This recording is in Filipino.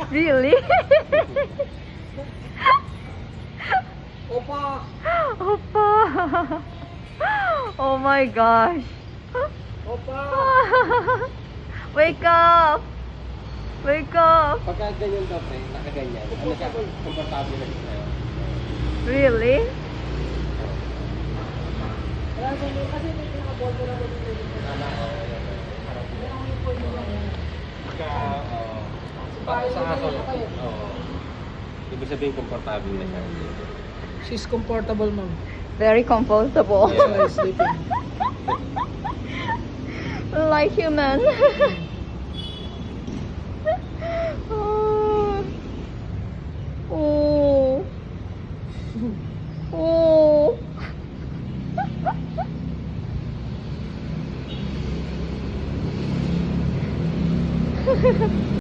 Really? Opa! Opa! Oh my gosh! Opa! Wake up! Wake up! Pagka ganyan daw, pre, nakaganyan. Ano siya? Komportable na siya sa'yo. Really? Kasi may pinaka-ball ko na dito. Pagka, sa aso, ibig sabihin komportable na siya. She's comfortable, ma'am. Very comfortable. Yeah. Sleeping. Like human. Oh. Oh. Oh.